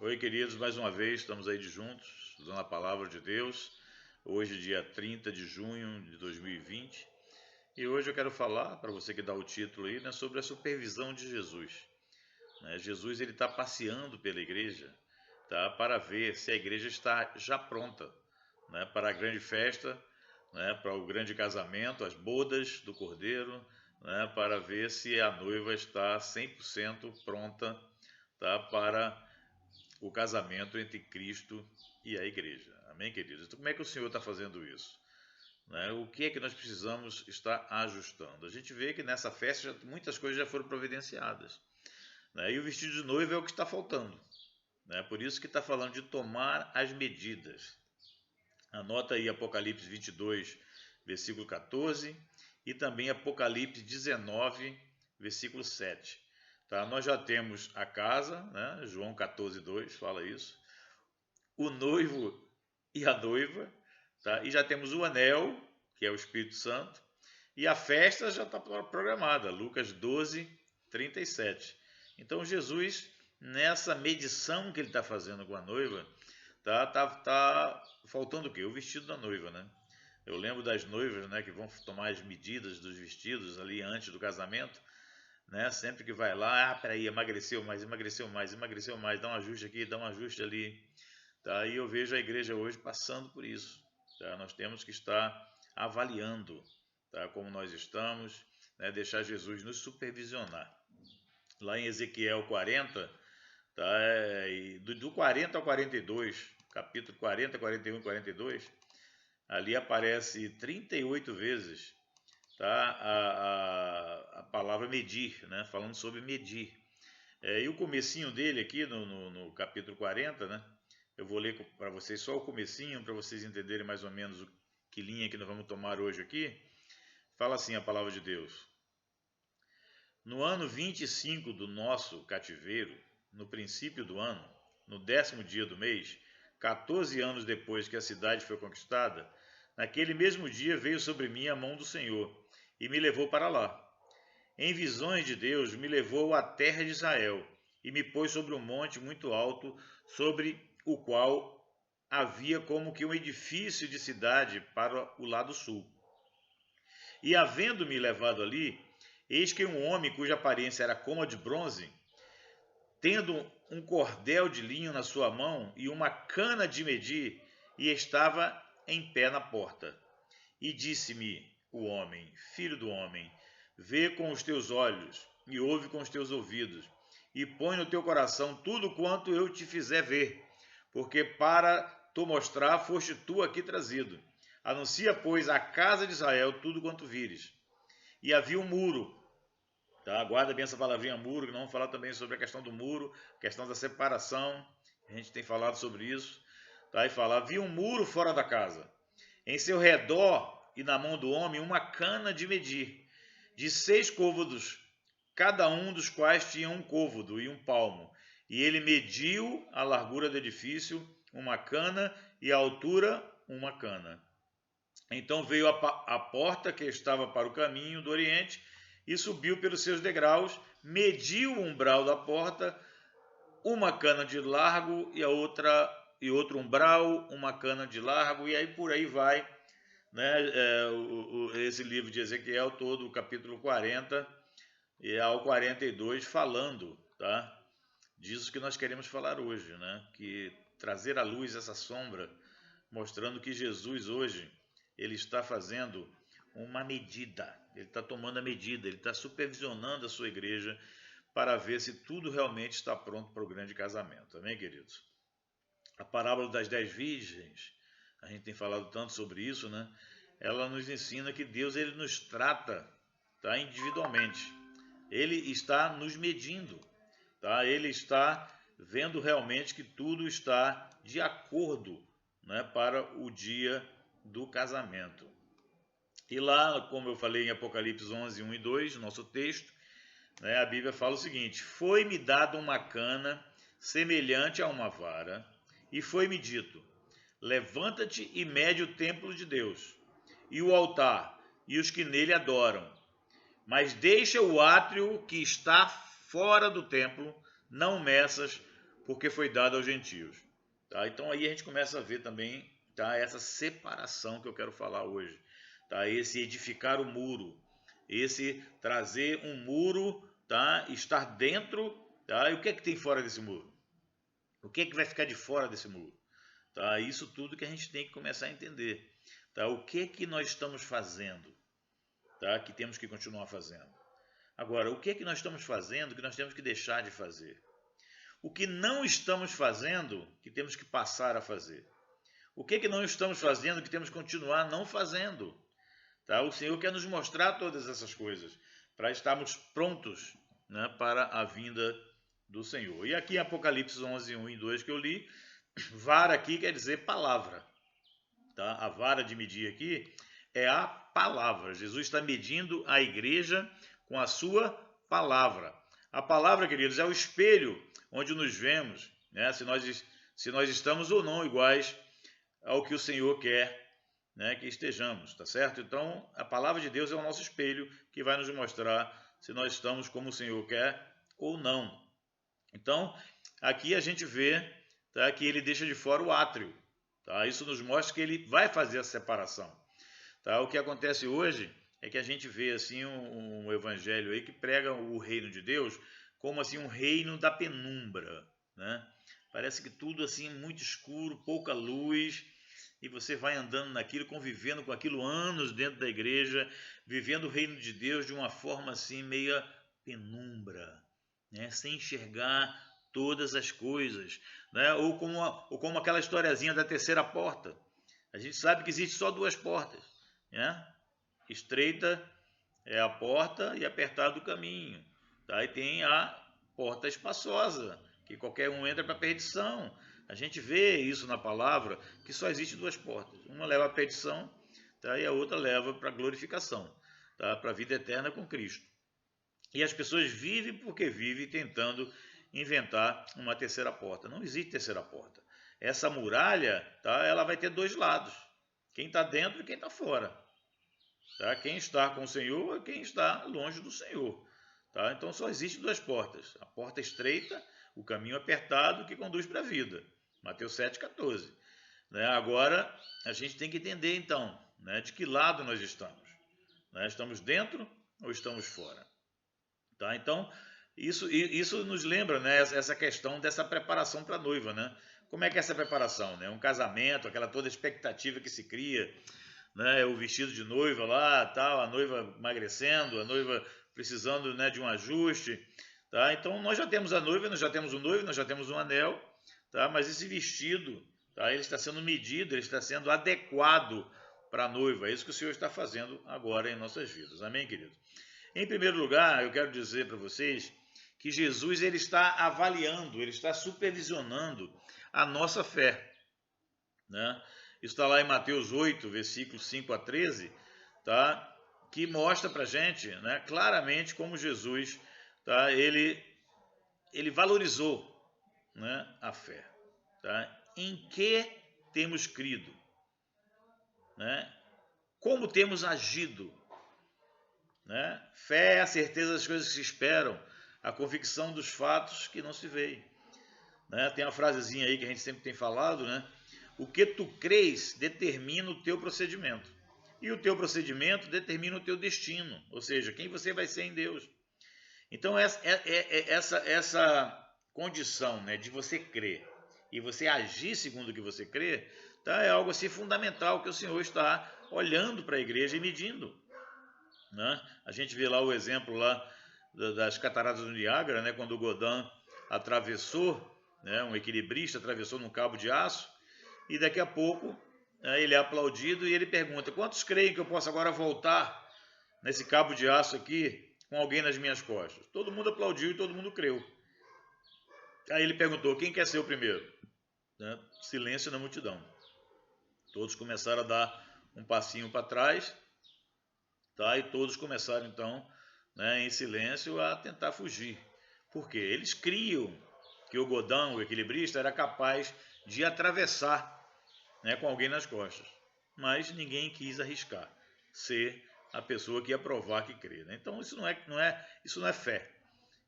Oi, queridos, mais uma vez estamos aí de juntos, usando a palavra de Deus. Hoje, dia 30 de junho de 2020. E hoje eu quero falar, para você que dá o título aí, né, sobre a supervisão de Jesus. Jesus ele está passeando pela igreja, tá, para ver se a igreja está já pronta, né, para a grande festa, né, para o grande casamento, as bodas do Cordeiro, né, para ver se a noiva está 100% pronta, tá, para o casamento entre Cristo e a igreja. Amém, queridos? Então, como é que o Senhor está fazendo isso? Né? O que é que nós precisamos estar ajustando? A gente vê que nessa festa muitas coisas já foram providenciadas. Né? E o vestido de noiva é o que está faltando. Né? Por isso que está falando de tomar as medidas. Anota aí Apocalipse 22, versículo 14 e também Apocalipse 19, versículo 7. Tá? Nós já temos a casa, né? João 14, 2 fala isso, o noivo e a noiva, tá? E já temos o anel, que é o Espírito Santo, e a festa já está programada, Lucas 12, 37. Então Jesus, nessa medição que ele está fazendo com a noiva, tá faltando o quê? O vestido da noiva, né? Eu lembro das noivas, né, que vão tomar as medidas dos vestidos ali antes do casamento, né? Sempre que vai lá, peraí, emagreceu mais, dá um ajuste aqui, dá um ajuste ali, tá? E eu vejo a igreja hoje passando por isso, tá? Nós temos que estar avaliando, tá, como nós estamos, né? Deixar Jesus nos supervisionar. Lá em Ezequiel 40, tá? Do 40 ao 42, capítulo 40, 41 e 42, ali aparece 38 vezes, tá? A palavra medir, né? Falando sobre medir. E o comecinho dele aqui no capítulo 40, né? Eu vou ler para vocês só o comecinho, para vocês entenderem mais ou menos que linha que nós vamos tomar hoje aqui. Fala assim a palavra de Deus. No ano 25 do nosso cativeiro, no princípio do ano, no 10º dia do mês, 14 anos depois que a cidade foi conquistada, naquele mesmo dia veio sobre mim a mão do Senhor e me levou para lá. Em visões de Deus, me levou à terra de Israel e me pôs sobre um monte muito alto, sobre o qual havia como que um edifício de cidade para o lado sul. E havendo-me levado ali, eis que um homem cuja aparência era como a de bronze, tendo um cordel de linho na sua mão e uma cana de medir, e estava em pé na porta. E disse-me o homem, filho do homem, vê com os teus olhos e ouve com os teus ouvidos, e põe no teu coração tudo quanto eu te fizer ver, porque para te mostrar foste tu aqui trazido. Anuncia, pois, à casa de Israel tudo quanto vires. E havia um muro, tá? Guarda bem essa palavrinha muro, que nós vamos falar também sobre a questão do muro, a questão da separação, a gente tem falado sobre isso, tá? E fala, havia um muro fora da casa, em seu redor e na mão do homem uma cana de medir, de 6 côvados, cada um dos quais tinha um côvado e um palmo. E ele mediu a largura do edifício, uma cana, e a altura, uma cana. Então veio a porta que estava para o caminho do oriente e subiu pelos seus degraus, mediu o umbral da porta, uma cana de largo e outro umbral, uma cana de largo, e aí por aí vai, né? Esse livro de Ezequiel todo, o capítulo 40 e ao 42, falando, tá? Disso que nós queremos falar hoje, né? Que trazer à luz essa sombra, mostrando que Jesus hoje ele está fazendo uma medida, ele está tomando a medida, ele está supervisionando a sua igreja para ver se tudo realmente está pronto para o grande casamento. Amém, queridos? A parábola das 10 virgens, a gente tem falado tanto sobre isso, né? Ela nos ensina que Deus ele nos trata, tá, individualmente. Ele está nos medindo, tá? Ele está vendo realmente que tudo está de acordo, né, para o dia do casamento. E lá, como eu falei em Apocalipse 11, 1 e 2, nosso texto, né, a Bíblia fala o seguinte: foi-me dada uma cana semelhante a uma vara, e foi-me dito: levanta-te e mede o templo de Deus, e o altar, e os que nele adoram. Mas deixa o átrio que está fora do templo, não meças, porque foi dado aos gentios. Tá? Então aí a gente começa a ver também, tá, essa separação que eu quero falar hoje. Tá? Esse edificar o muro, esse trazer um muro, tá? Estar dentro, tá? E o que é que tem fora desse muro? O que é que vai ficar de fora desse muro? Tá? Isso tudo que a gente tem que começar a entender. Tá? O que é que nós estamos fazendo, tá? Que temos que continuar fazendo. Agora, o que é que nós estamos fazendo que nós temos que deixar de fazer? O que não estamos fazendo que temos que passar a fazer? O que é que não estamos fazendo que temos que continuar não fazendo? Tá? O Senhor quer nos mostrar todas essas coisas para estarmos prontos, né, para a vinda do Senhor. E aqui em Apocalipse 11, 1 e 2 que eu li, vara aqui quer dizer palavra. Tá? A vara de medir aqui é a palavra. Jesus está medindo a igreja com a sua palavra. A palavra, queridos, é o espelho onde nos vemos, né? Se nós estamos ou não iguais ao que o Senhor quer, né, que estejamos, tá certo? Então, a palavra de Deus é o nosso espelho que vai nos mostrar se nós estamos como o Senhor quer ou não. Então, aqui a gente vê, tá, que ele deixa de fora o átrio. Tá? Isso nos mostra que ele vai fazer a separação. Tá? O que acontece hoje é que a gente vê assim um evangelho aí que prega o reino de Deus como assim um reino da penumbra, né? Parece que tudo assim muito escuro, pouca luz, e você vai andando naquilo, convivendo com aquilo anos dentro da igreja, vivendo o reino de Deus de uma forma assim meia penumbra, né? Sem enxergar todas as coisas, né? Ou como aquela historiazinha da terceira porta. A gente sabe que existe só duas portas, né? Estreita é a porta e apertado o caminho. Tá? E tem a porta espaçosa, que qualquer um entra para a perdição. A gente vê isso na palavra, que só existe duas portas. Uma leva à perdição, tá? E a outra leva para a glorificação, tá? Para a vida eterna com Cristo. E as pessoas vivem porque vivem tentando inventar uma terceira porta. Não existe terceira porta. Essa muralha, tá? Ela vai ter dois lados. Quem está dentro e quem está fora. Tá? Quem está com o Senhor e quem está longe do Senhor. Tá? Então só existem duas portas. A porta estreita, o caminho apertado que conduz para a vida. Mateus 7,14. Né? Agora, a gente tem que entender então, né, de que lado nós estamos. Né? Estamos dentro ou estamos fora? Tá? Então, isso nos lembra, né, essa questão dessa preparação para a noiva. Né? Como é que é essa preparação? Né? Um casamento, aquela toda expectativa que se cria, né, o vestido de noiva lá, tal, a noiva emagrecendo, a noiva precisando, né, de um ajuste, tá? Então nós já temos a noiva, nós já temos o noivo, nós já temos um anel, tá? Mas esse vestido, tá, ele está sendo medido, ele está sendo adequado para a noiva. É isso que o Senhor está fazendo agora em nossas vidas. Amém, queridos? Em primeiro lugar, eu quero dizer para vocês que Jesus ele está avaliando, ele está supervisionando a nossa fé, né? Isso está lá em Mateus 8, versículos 5 a 13, tá? Que mostra para a gente, né, claramente como Jesus, tá? Ele valorizou, né, a fé. Tá? Em que temos crido? Né? Como temos agido? Né? Fé é a certeza das coisas que se esperam, a convicção dos fatos que não se veem. Né? Tem uma frasezinha aí que a gente sempre tem falado, né? O que tu crês determina o teu procedimento. E o teu procedimento determina o teu destino. Ou seja, quem você vai ser em Deus. Então, essa condição, né, de você crer e você agir segundo o que você crê, tá, é algo assim fundamental que o Senhor está olhando para a igreja e medindo. Né? A gente vê lá o exemplo lá das cataratas do Niágara, né, quando o Godin atravessou, né, um equilibrista atravessou num cabo de aço, e daqui a pouco, né, ele é aplaudido e ele pergunta: quantos creem que eu posso agora voltar nesse cabo de aço aqui com alguém nas minhas costas? Todo mundo aplaudiu e todo mundo creu. Aí ele perguntou: quem quer ser o primeiro? Né? Silêncio na multidão. Todos começaram a dar um passinho para trás, tá? E todos começaram então, né, em silêncio a tentar fugir. Por quê? Eles criam que o Godin, o equilibrista, era capaz de atravessar, né, com alguém nas costas, mas ninguém quis arriscar ser a pessoa que ia provar que crê. Né? Então isso não é fé,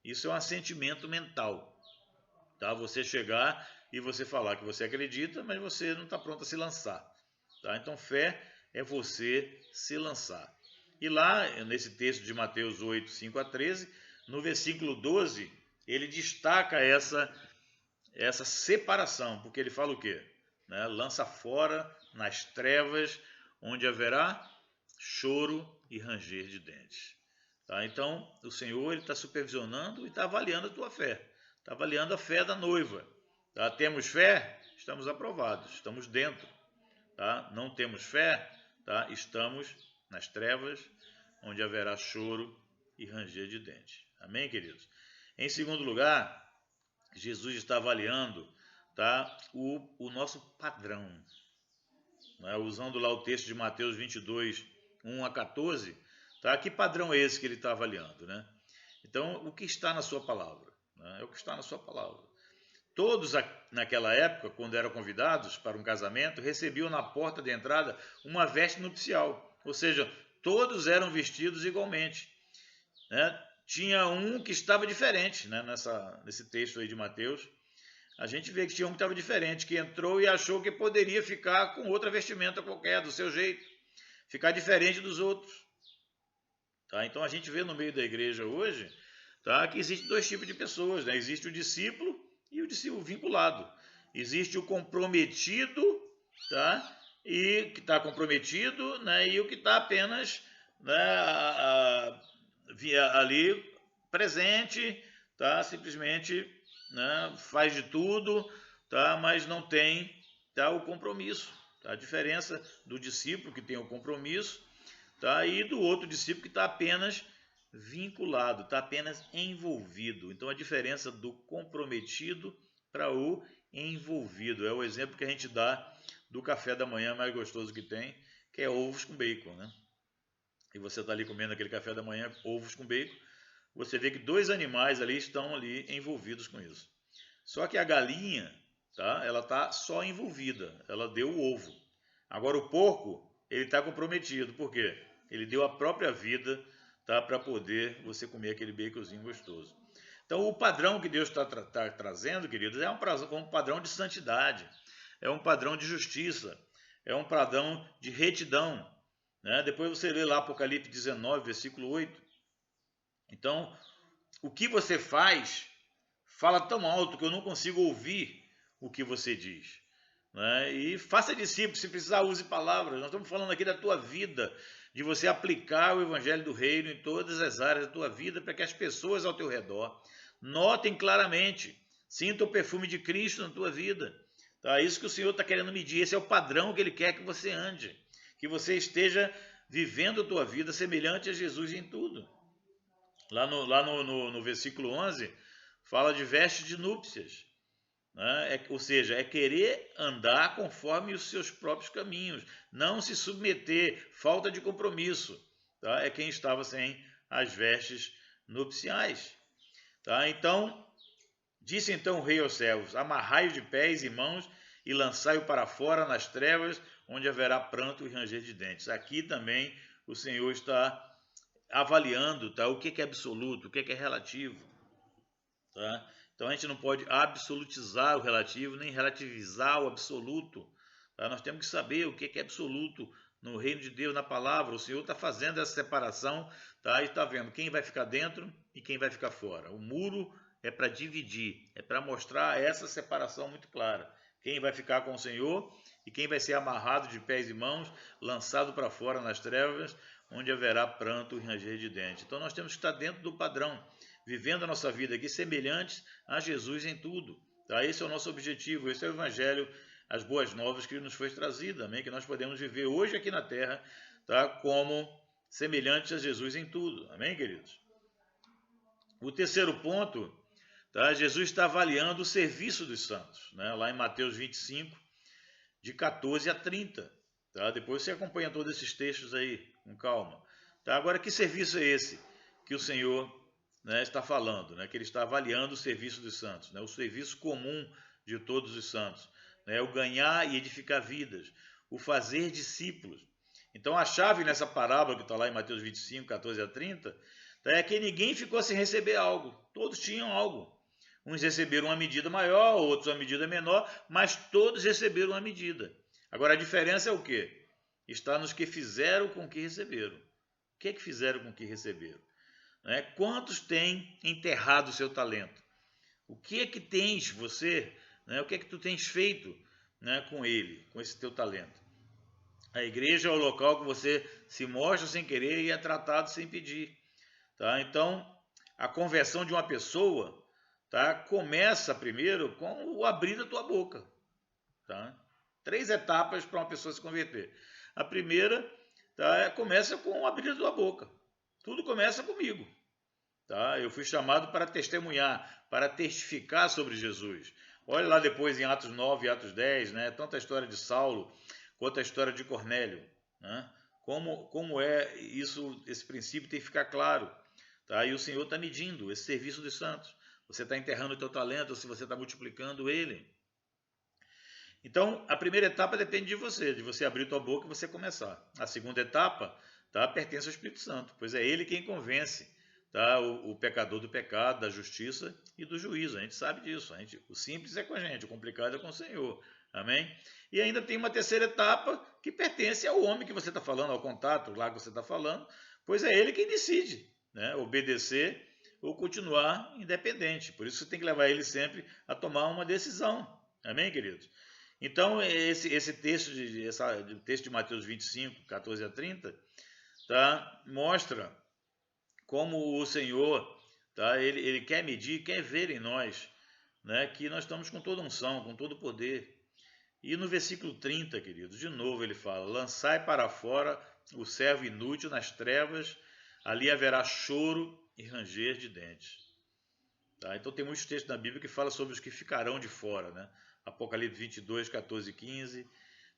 isso é um assentimento mental. tá? Você chegar e você falar que você acredita, mas você não está pronto a se lançar, tá? Então fé é você se lançar. E lá, nesse texto de Mateus 8, 5 a 13, no versículo 12, ele destaca essa separação, porque ele fala o quê? Né? Lança fora nas trevas, onde haverá choro e ranger de dentes. Tá? Então, o Senhor está supervisionando e está avaliando a tua fé. Está avaliando a fé da noiva. Tá? Temos fé? Estamos aprovados, estamos dentro. Tá? Não temos fé? Tá? Estamos nas trevas, onde haverá choro e ranger de dentes. Amém, queridos? Em segundo lugar, Jesus está avaliando, tá, o nosso padrão. Né? Usando lá o texto de Mateus 22, 1 a 14, tá? Que padrão é esse que ele está avaliando? Né? Então, o que está na sua palavra? Né? É o que está na sua palavra. Todos naquela época, quando eram convidados para um casamento, recebiam na porta de entrada uma veste nupcial. Ou seja, todos eram vestidos igualmente. Né? Tinha um que estava diferente, né? Nesse texto aí de Mateus. A gente vê que tinha um que estava diferente, que entrou e achou que poderia ficar com outra vestimenta qualquer, do seu jeito. Ficar diferente dos outros. Tá? Então a gente vê no meio da igreja hoje, tá, que existe dois tipos de pessoas. Né? Existe o discípulo e o discípulo vinculado. Existe o comprometido, tá? E que está comprometido, né? E o que está apenas, né, ali presente, tá? Simplesmente, né, faz de tudo, tá? Mas não tem, tá, o compromisso. Tá? A diferença do discípulo que tem o compromisso, tá? E do outro discípulo que está apenas vinculado, está apenas envolvido. Então a diferença do comprometido para o envolvido é o exemplo que a gente dá do café da manhã mais gostoso que tem, que é ovos com bacon, né? E você está ali comendo aquele café da manhã, ovos com bacon, você vê que dois animais ali estão ali envolvidos com isso. Só que a galinha, tá? Ela está só envolvida, ela deu o ovo. Agora o porco, ele está comprometido, por quê? Ele deu a própria vida, tá, para poder você comer aquele baconzinho gostoso. Então o padrão que Deus está trazendo, queridos, é um padrão de santidade, é um padrão de justiça, é um padrão de retidão. Né? Depois você lê lá Apocalipse 19, versículo 8. Então, o que você faz fala tão alto que eu não consigo ouvir o que você diz. Né? E faça discípulo, se precisar use palavras. Nós estamos falando aqui da tua vida, de você aplicar o evangelho do reino em todas as áreas da tua vida, para que as pessoas ao teu redor notem claramente, sintam o perfume de Cristo na tua vida. Tá? Isso que o Senhor está querendo medir, esse é o padrão que Ele quer que você ande, que você esteja vivendo a tua vida semelhante a Jesus em tudo. Lá no versículo 11, fala de vestes de núpcias. Né? Ou seja, é querer andar conforme os seus próprios caminhos, não se submeter, falta de compromisso. Tá? É quem estava sem as vestes nupciais. Tá? Então, disse então o rei aos servos: amarrai-o de pés e mãos e lançai-o para fora nas trevas, onde haverá pranto e ranger de dentes. Aqui também o Senhor está avaliando, tá, o que é absoluto, o que é relativo. Tá? Então a gente não pode absolutizar o relativo, nem relativizar o absoluto. Tá? Nós temos que saber o que é absoluto no reino de Deus, na palavra. O Senhor está fazendo essa separação, tá? E está vendo quem vai ficar dentro e quem vai ficar fora. O muro é para dividir, é para mostrar essa separação muito clara. Quem vai ficar com o Senhor e quem vai ser amarrado de pés e mãos, lançado para fora nas trevas, onde haverá pranto e ranger de dentes. Então nós temos que estar dentro do padrão, vivendo a nossa vida aqui semelhantes a Jesus em tudo. Tá? Esse é o nosso objetivo, esse é o Evangelho, as boas novas que nos foi trazida, amém? Que nós podemos viver hoje aqui na terra, tá? Como semelhantes a Jesus em tudo, amém, queridos? O terceiro ponto, tá? Jesus está avaliando o serviço dos santos, né? Lá em Mateus 25, de 14 a 30. Tá? Depois você acompanha todos esses textos aí, com calma. Tá? Agora, que serviço é esse que o Senhor, né, está falando? Né? Que Ele está avaliando o serviço dos santos, né? O serviço comum de todos os santos. Né? O ganhar e edificar vidas, o fazer discípulos. Então, a chave nessa parábola que está lá em Mateus 25, 14 a 30, tá? É que ninguém ficou sem receber algo. Todos tinham algo. Uns receberam uma medida maior, outros uma medida menor, mas todos receberam uma medida. Agora a diferença é o quê? Está nos que fizeram com que receberam. O que é que fizeram com que receberam? Né? Quantos têm enterrado o seu talento? O que é que tens você, né? O que é que tu tens feito, né, com ele, com esse teu talento? A igreja é o local que você se mostra sem querer e é tratado sem pedir. Tá? Então, a conversão de uma pessoa, tá, começa primeiro com o abrir da tua boca. Tá? 3 etapas para uma pessoa se converter. A primeira, tá, começa com o abrir da tua boca. Tudo começa comigo. Tá? Eu fui chamado para testemunhar, para testificar sobre Jesus. Olha lá depois em Atos 9 e Atos 10, né? Tanto a história de Saulo quanto a história de Cornélio. Né? Como é isso, esse princípio tem que ficar claro. Tá? E o Senhor está medindo esse serviço dos santos. Você está enterrando o teu talento ou se você está multiplicando ele. Então, a primeira etapa depende de você abrir tua boca e você começar. A segunda etapa, tá, pertence ao Espírito Santo, pois é ele quem convence, tá, o pecador do pecado, da justiça e do juízo. A gente sabe disso. O simples é com a gente, o complicado é com o Senhor. Amém? E ainda tem uma terceira etapa que pertence ao homem que você está falando, ao contato lá que você está falando, pois é ele quem decide, né, obedecer ou continuar independente. Por isso você tem que levar ele sempre a tomar uma decisão. Amém, queridos? Então, esse texto, o texto de Mateus 25, 14 a 30, tá, mostra como o Senhor, tá, ele quer medir, quer ver em nós, né, que nós estamos com toda unção, com todo poder. E no versículo 30, queridos, de novo ele fala: lançai para fora o servo inútil nas trevas, ali haverá choro e ranger de dentes. Tá? Então tem muitos textos na Bíblia que falam sobre os que ficarão de fora, né? Apocalipse 22, 14 e 15,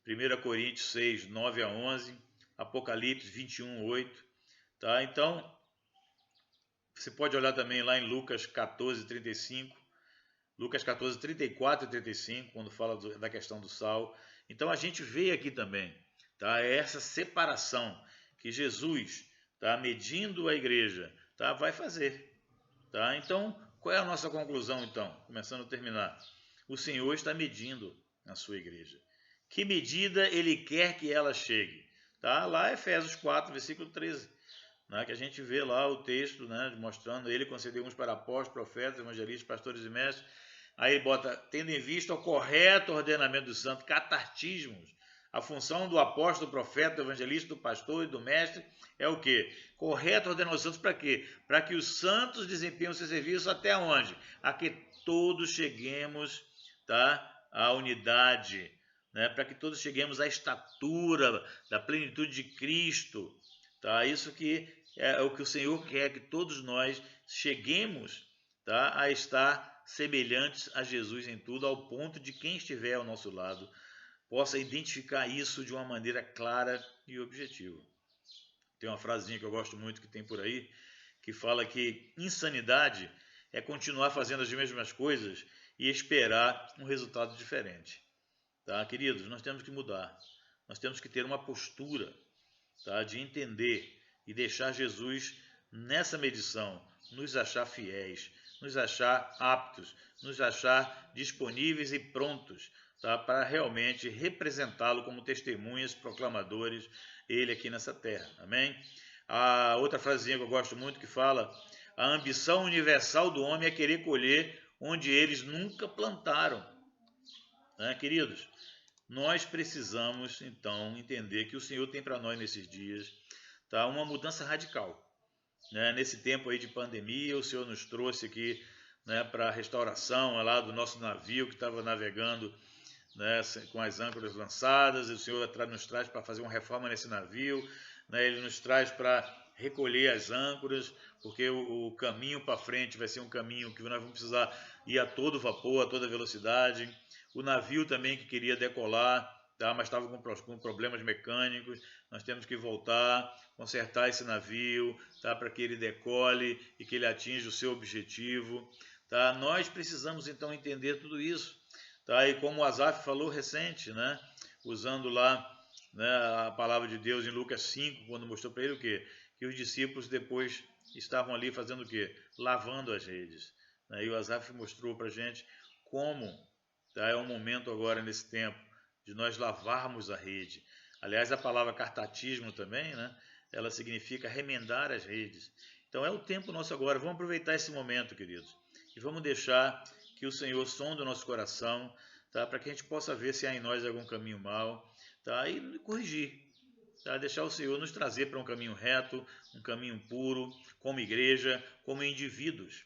1 Coríntios 6, 9 a 11, Apocalipse 21, 8. Tá? Então, você pode olhar também lá em Lucas 14, 35, Lucas 14, 34 e 35, quando fala da questão do sal. Então a gente vê aqui também, tá? Essa separação que Jesus, tá, medindo a igreja, tá, vai fazer. Tá? Então, qual é a nossa conclusão então? Começando a terminar. O Senhor está medindo a sua igreja. Que medida Ele quer que ela chegue? Tá? Lá Efésios 4, versículo 13. Né? Que a gente vê lá o texto, né, mostrando Ele concedeu uns para apóstolos, profetas, evangelistas, pastores e mestres. Aí ele bota, tendo em vista o correto ordenamento dos santos, catartismos. A função do apóstolo, do profeta, do evangelista, do pastor e do mestre é o quê? Correto ordenamento dos santos para quê? Para que os santos desempenhem o seu serviço até onde? A que todos cheguemos, tá, à unidade, né? Para que todos cheguemos à estatura da plenitude de Cristo. Tá? Isso que é o que o Senhor quer, que todos nós cheguemos, tá, a estar semelhantes a Jesus em tudo, ao ponto de quem estiver ao nosso lado possa identificar isso de uma maneira clara e objetiva. Tem uma frasinha que eu gosto muito que tem por aí, que fala que insanidade é continuar fazendo as mesmas coisas e esperar um resultado diferente. Tá, queridos? Nós temos que mudar. Nós temos que ter uma postura, tá, de entender e deixar Jesus nessa medição nos achar fiéis, nos achar aptos, nos achar disponíveis e prontos, tá, para realmente representá-lo como testemunhas, proclamadores, ele aqui nessa terra. Amém? A outra frasezinha que eu gosto muito que fala: a ambição universal do homem é querer colher onde eles nunca plantaram. Né, queridos? Nós precisamos, então, entender que o Senhor tem para nós nesses dias, tá, uma mudança radical. Né? Nesse tempo aí de pandemia, o Senhor nos trouxe aqui, né, para a restauração lá do nosso navio que estava navegando, né, com as âncoras lançadas. O Senhor nos traz para fazer uma reforma nesse navio, né? Ele nos traz para recolher as âncoras, porque o caminho para frente vai ser um caminho que nós vamos precisar ir a todo vapor, a toda velocidade. O navio também que queria decolar, tá, mas estava com problemas mecânicos. Nós temos que voltar, consertar esse navio, tá, para que ele decole e que ele atinja o seu objetivo. Tá? Nós precisamos então entender tudo isso. Tá? E como o Asaf falou recente, né, usando lá, né, a palavra de Deus em Lucas 5, quando mostrou para ele o quê? Que os discípulos depois estavam ali fazendo o quê? Lavando as redes. né? E o Asaf mostrou para a gente como, tá, é um momento agora nesse tempo de nós lavarmos a rede. Aliás, a palavra cartatismo também, né? Ela significa remendar as redes. Então é o tempo nosso agora. Vamos aproveitar esse momento, queridos, e vamos deixar que o Senhor sonde o nosso coração, tá? Para que a gente possa ver se há em nós algum caminho mau, tá? E corrigir, tá? Deixar o Senhor nos trazer para um caminho reto, um caminho puro, como igreja, como indivíduos.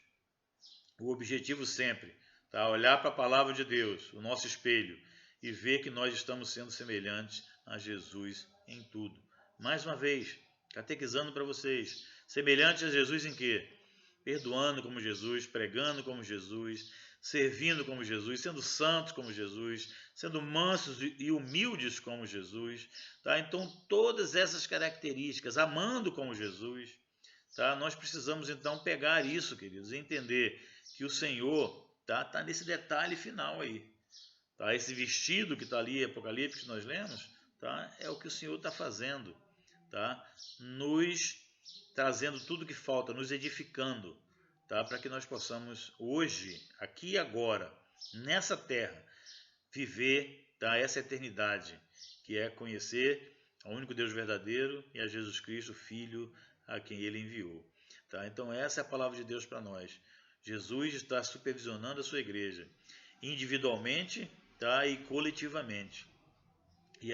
O objetivo sempre, tá? Olhar para a palavra de Deus, o nosso espelho, e ver que nós estamos sendo semelhantes a Jesus em tudo. Mais uma vez, catequizando para vocês, semelhantes a Jesus em quê? Perdoando como Jesus, pregando como Jesus, servindo como Jesus, sendo santos como Jesus, sendo mansos e humildes como Jesus, tá? Então, todas essas características, amando como Jesus, tá? Nós precisamos então pegar isso, queridos, e entender que o Senhor tá nesse detalhe final aí, tá? Esse vestido que está ali, Apocalipse, que nós lemos, tá? É o que o Senhor está fazendo, tá? Nos trazendo tudo que falta, nos edificando, tá? Para que nós possamos hoje, aqui e agora, nessa terra, viver, tá? Essa eternidade, que é conhecer ao único Deus verdadeiro e a Jesus Cristo, Filho, a quem Ele enviou, tá? Então essa é a palavra de Deus para nós. Jesus está supervisionando a sua igreja, individualmente, tá? E coletivamente. E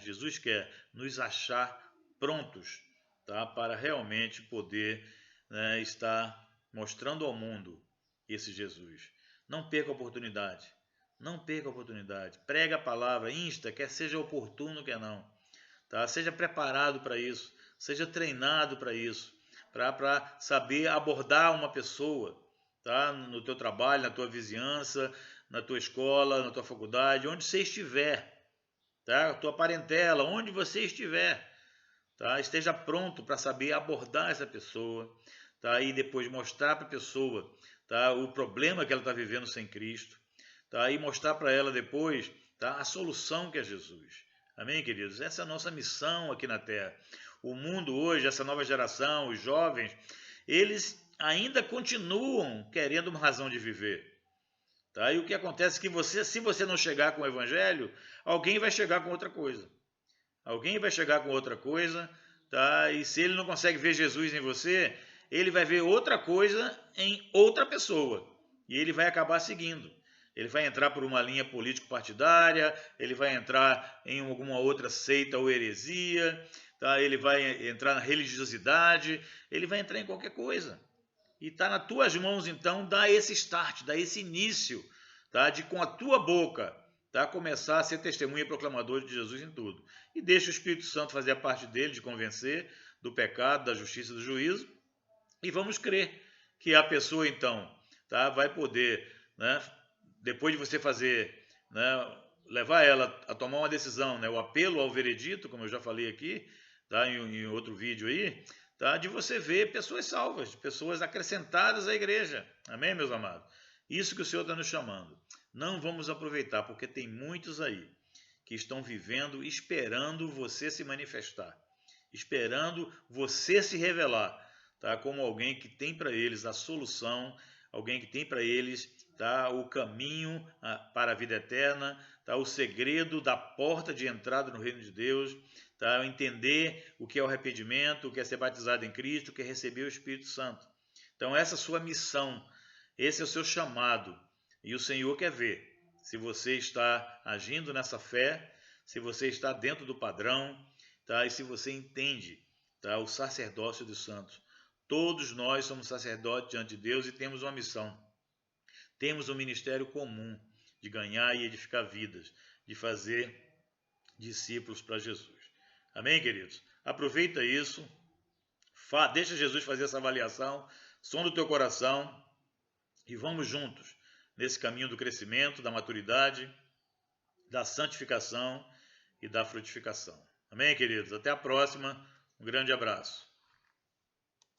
Jesus quer nos achar prontos, tá? Para realmente poder, né, estar mostrando ao mundo esse Jesus. Não perca a oportunidade. Não perca a oportunidade. Prega a palavra, insta, quer seja oportuno, quer não. Tá? Seja preparado para isso. Seja treinado para isso. Para saber abordar uma pessoa, tá? No teu trabalho, na tua vizinhança, na tua escola, na tua faculdade, onde você estiver. Tá? A tua parentela, onde você estiver. Tá? Esteja pronto para saber abordar essa pessoa, tá? E depois mostrar para a pessoa, tá? O problema que ela está vivendo sem Cristo, tá? E mostrar para ela depois, tá? A solução que é Jesus. Amém, queridos? Essa é a nossa missão aqui na Terra. O mundo hoje, essa nova geração, os jovens, eles ainda continuam querendo uma razão de viver. Tá? E o que acontece é que se você não chegar com o Evangelho, alguém vai chegar com outra coisa. Alguém vai chegar com outra coisa, tá? E se ele não consegue ver Jesus em você, ele vai ver outra coisa em outra pessoa. E ele vai acabar seguindo. Ele vai entrar por uma linha político-partidária, ele vai entrar em alguma outra seita ou heresia, tá? Ele vai entrar na religiosidade, ele vai entrar em qualquer coisa. E está nas tuas mãos, então, dar esse start, dar esse início, tá? De com a tua boca, tá? Começar a ser testemunha e proclamador de Jesus em tudo. E deixa o Espírito Santo fazer a parte dele, de convencer do pecado, da justiça e do juízo. E vamos crer que a pessoa, então, tá? Vai poder, né? Depois de você fazer, né? Levar ela a tomar uma decisão, né? O apelo ao veredito, como eu já falei aqui, tá? Em outro vídeo aí, tá? De você ver pessoas salvas, pessoas acrescentadas à igreja. Amém, meus amados? Isso que o Senhor está nos chamando. Não vamos aproveitar, porque tem muitos aí que estão vivendo esperando você se manifestar, esperando você se revelar, tá? Como alguém que tem para eles a solução, alguém que tem para eles, tá? O caminho para a vida eterna, tá? O segredo da porta de entrada no reino de Deus, tá? Entender o que é o arrependimento, o que é ser batizado em Cristo, o que é receber o Espírito Santo. Então essa é a sua missão, esse é o seu chamado. E o Senhor quer ver se você está agindo nessa fé, se você está dentro do padrão, tá? E se você entende, tá? O sacerdócio dos santos. Todos nós somos sacerdotes diante de Deus e temos uma missão. Temos um ministério comum de ganhar e edificar vidas, de fazer discípulos para Jesus. Amém, queridos? Aproveita isso, deixa Jesus fazer essa avaliação, sonda o teu coração e vamos juntos nesse caminho do crescimento, da maturidade, da santificação e da frutificação. Amém, queridos? Até a próxima. Um grande abraço.